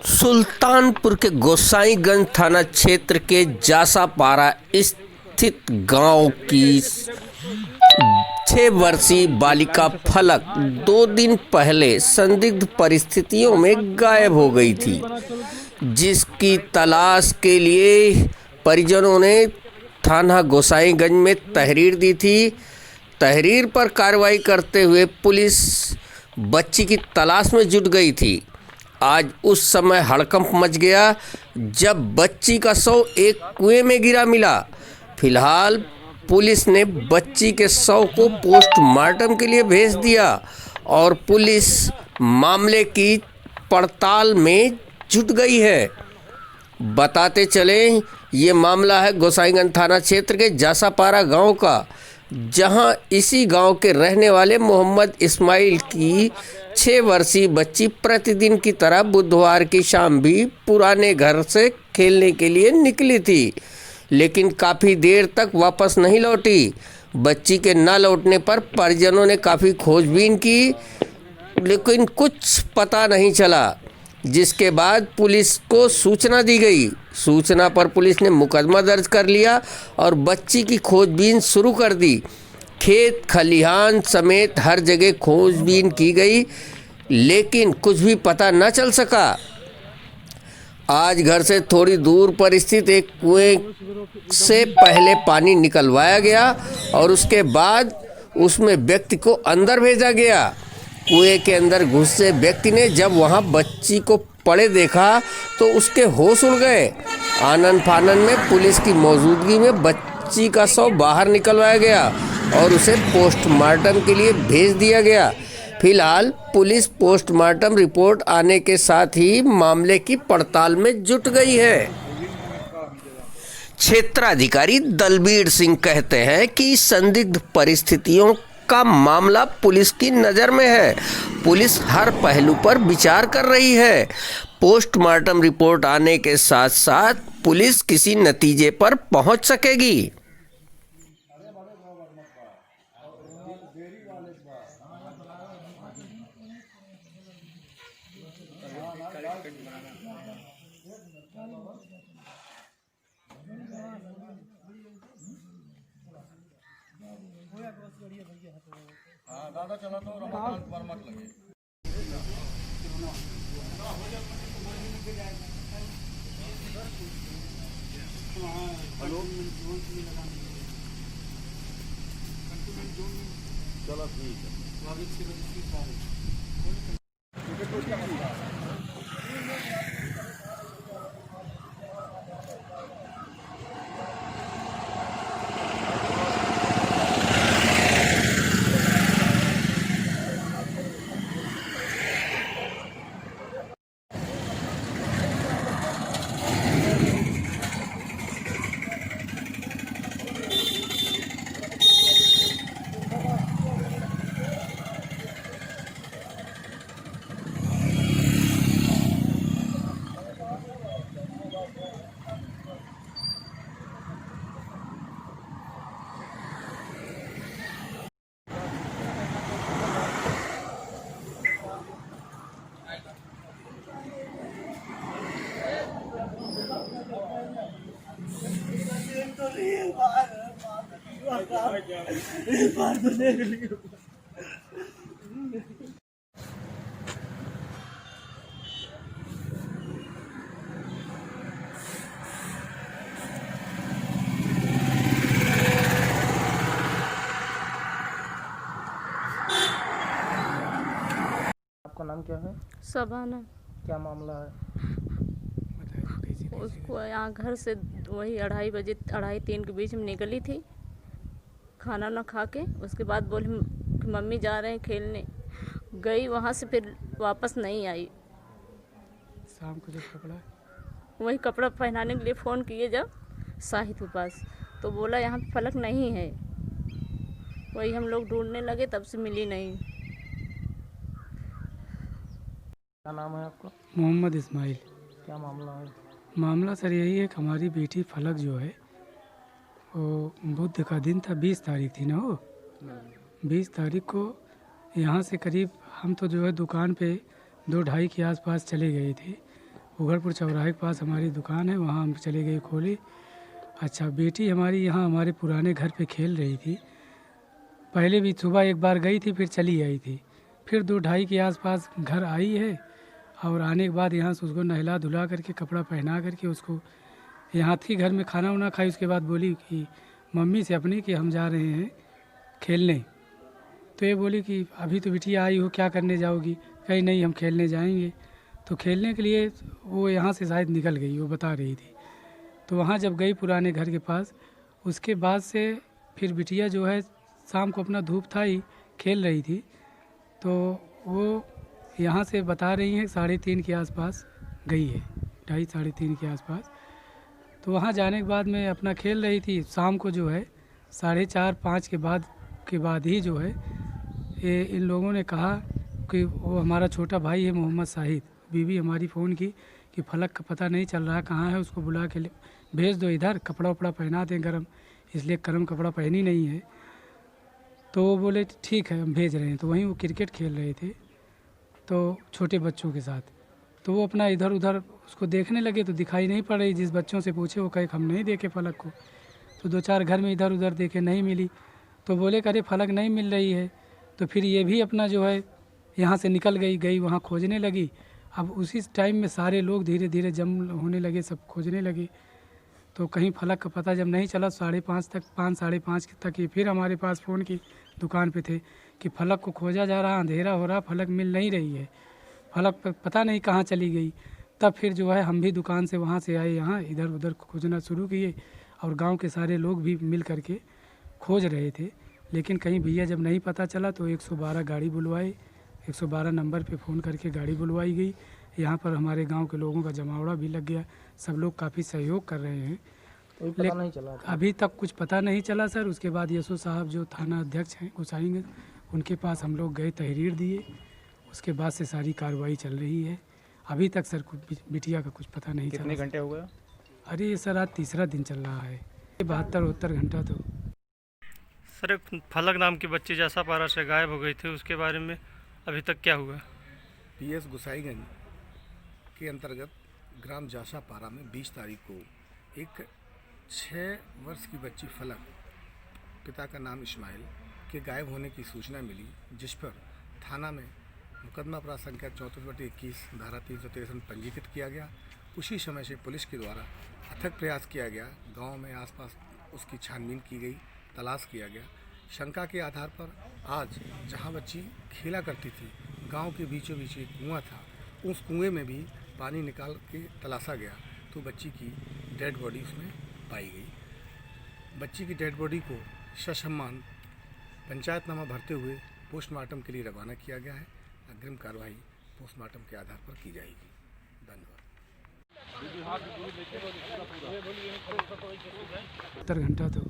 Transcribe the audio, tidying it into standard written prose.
सुल्तानपुर के गोसाईगंज थाना क्षेत्र के जासापारा स्थित गांव की 6 वर्षीय बालिका फलक 2 दिन पहले संदिग्ध परिस्थितियों में गायब हो गई थी, जिसकी तलाश के लिए परिजनों ने थाना गोसाईगंज में तहरीर दी थी। तहरीर पर कार्रवाई करते हुए पुलिस बच्ची की तलाश में जुट गई थी। आज उस समय हड़कंप मच गया जब बच्ची का शव एक कुएं में गिरा मिला। फिलहाल पुलिस ने बच्ची के शव को पोस्टमार्टम के लिए भेज दिया और पुलिस मामले की पड़ताल में जुट गई है। बताते चले, ये मामला है गोसाईगंज थाना क्षेत्र के जासापारा गांव का, जहां इसी गांव के रहने वाले मोहम्मद इस्माइल की 6 वर्षीय बच्ची प्रतिदिन की तरह बुधवार की शाम भी पुराने घर से खेलने के लिए निकली थी, लेकिन काफ़ी देर तक वापस नहीं लौटी। बच्ची के न लौटने पर परिजनों ने काफ़ी खोजबीन की, लेकिन कुछ पता नहीं चला, जिसके बाद पुलिस को सूचना दी गई। सूचना पर पुलिस ने मुकदमा दर्ज कर लिया और बच्ची की खोजबीन शुरू कर दी। खेत खलिहान समेत हर जगह खोजबीन की गई, लेकिन कुछ भी पता न चल सका। आज घर से थोड़ी दूर पर स्थित एक कुएं से पहले पानी निकलवाया गया और उसके बाद उसमें व्यक्ति को अंदर भेजा गया। कुएं के अंदर घुसे व्यक्ति ने जब वहां बच्ची को पड़े देखा तो उसके होश उड़ गए। आनन फानन में पुलिस की मौजूदगी में बच्ची का शव बाहर निकलवाया गया और उसे पोस्टमार्टम के लिए भेज दिया गया। फिलहाल पुलिस पोस्टमार्टम रिपोर्ट आने के साथ ही मामले की पड़ताल में जुट गई है। क्षेत्राधिकारी दलबीर सिंह कहते हैं कि संदिग्ध परिस्थितियों का मामला पुलिस की नज़र में है। पुलिस हर पहलू पर विचार कर रही है। पोस्टमार्टम रिपोर्ट आने के साथ साथ पुलिस किसी नतीजे पर पहुंच सकेगी। दादा चला तो रमजान पर मत लगे। चलो ठीक है। आपका नाम क्या है? शबाना। क्या मामला है? उसको यहाँ घर से वही 2:30 के बीच में निकली थी, खाना ना खा के। उसके बाद बोली कि मम्मी जा रहे हैं खेलने, गई वहाँ से, फिर वापस नहीं आई। शाम को जब कपड़ा वही कपड़ा पहनाने के लिए फ़ोन किए जब साहिद के पास, तो बोला यहाँ पे फलक नहीं है। वही हम लोग ढूंढने लगे, तब से मिली नहीं। क्या नाम है आपका? मोहम्मद इस्माइल। क्या मामला है? मामला सर यही है कि हमारी बेटी फलक जो है वो बुध का दिन था, 20 तारीख थी ना, वो 20 तारीख को यहाँ से करीब, हम तो जो है दुकान पे 2-2:30 के आसपास चले गए थे। उघरपुर चौराहे के पास हमारी दुकान है, वहाँ हम चले गए खोले। अच्छा, बेटी हमारी यहाँ हमारे पुराने घर पे खेल रही थी। पहले भी सुबह एक बार गई थी, फिर चली आई थी। फिर 2-2:30 के आसपास घर आई है और आने के बाद यहाँ से उसको नहला धुला करके कपड़ा पहना करके उसको यहाँ थी, घर में खाना वाना खाई। उसके बाद बोली कि मम्मी से अपनी कि हम जा रहे हैं खेलने। तो ये बोली कि अभी तो बिटिया आई हो, क्या करने जाओगी? कहीं नहीं, हम खेलने जाएंगे। तो खेलने के लिए वो यहाँ से शायद निकल गई, वो बता रही थी। तो वहाँ जब गई पुराने घर के पास, उसके बाद से फिर बिटिया जो है शाम को अपना धूप था ही खेल रही थी। तो वो यहाँ से बता रही हैं 3:30 के आसपास गई है, 2:30-3:30 के आसपास। तो वहाँ जाने के बाद में अपना खेल रही थी। शाम को जो है 4:30-5 के बाद ही जो है ये इन लोगों ने कहा कि वो हमारा छोटा भाई है मोहम्मद शाहिद, बीवी हमारी फ़ोन की कि फलक का पता नहीं चल रहा कहाँ है, उसको बुला के भेज दो इधर, कपड़ा उपड़ा पहना दें गर्म, इसलिए गर्म कपड़ा पहनी नहीं है। तो वो बोले ठीक है हम भेज रहे हैं। तो वहीं वो क्रिकेट खेल रहे थे तो छोटे बच्चों के साथ। तो वो अपना इधर उधर उसको देखने लगे तो दिखाई नहीं पड़ रही। जिस बच्चों से पूछे वो कहे हम नहीं देखे फलक को। तो 2-4 घर में इधर उधर देखे, नहीं मिली। तो बोले अरे फलक नहीं मिल रही है। तो फिर ये भी अपना जो है यहाँ से निकल गई वहाँ खोजने लगी। अब उसी टाइम में सारे लोग धीरे धीरे जम होने लगे, सब खोजने लगे। तो कहीं फलक का पता जब नहीं चला 5:30 तक ये फिर हमारे पास फ़ोन की दुकान पे थे कि फलक को खोजा जा रहा, अंधेरा हो रहा, फलक मिल नहीं रही है, फलक पता नहीं कहाँ चली गई। तब फिर जो है हम भी दुकान से वहाँ से आए, यहाँ इधर उधर खोजना शुरू किए और गांव के सारे लोग भी मिल करके खोज रहे थे। लेकिन कहीं भैया जब नहीं पता चला तो 112 गाड़ी बुलवाई, 112 नंबर पे फ़ोन करके गाड़ी बुलवाई गई। यहाँ पर हमारे गांव के लोगों का जमावड़ा भी लग गया, सब लोग काफ़ी सहयोग कर रहे हैं। कोई पता नहीं चला? अभी तक कुछ पता नहीं चला सर। उसके बाद यशो साहब जो थाना अध्यक्ष हैं गोसाईगंज, उनके पास हम लोग गए, तहरीर दिए। उसके बाद से सारी कार्रवाई चल रही है। अभी तक सर कुछ बिटिया का कुछ पता नहीं चला। कितने घंटे हो गए? अरे ये सर आज तीसरा दिन चल रहा है, 72-73 घंटा। तो सर एक फलक नाम की बच्ची जासापारा से गायब हो गई थी, उसके बारे में अभी तक क्या हुआ? पीएस गोसाईगंज के अंतर्गत ग्राम जासापारा में 20 तारीख को एक 6 वर्ष की बच्ची फलक, पिता का नाम इस्माइल, के गायब होने की सूचना मिली, जिस पर थाना में मुकदमा अपराध संख्या 34/21 धारा 363 पंजीकृत किया गया। उसी समय से पुलिस के द्वारा अथक प्रयास किया गया, गांव में आसपास उसकी छानबीन की गई, तलाश किया गया। शंका के आधार पर आज जहां बच्ची खेला करती थी, गांव के बीचों बीच एक कुआं था, उस कुएं में भी पानी निकाल के तलाशा गया तो बच्ची की डेड बॉडी उसमें पाई गई। बच्ची की डेड बॉडी को ससम्मान पंचायतनामा भरते हुए पोस्टमार्टम के लिए रवाना किया गया है। अग्रिम कार्रवाई पोस्टमार्टम के आधार पर की जाएगी। धन्यवाद। 70 घंटा तो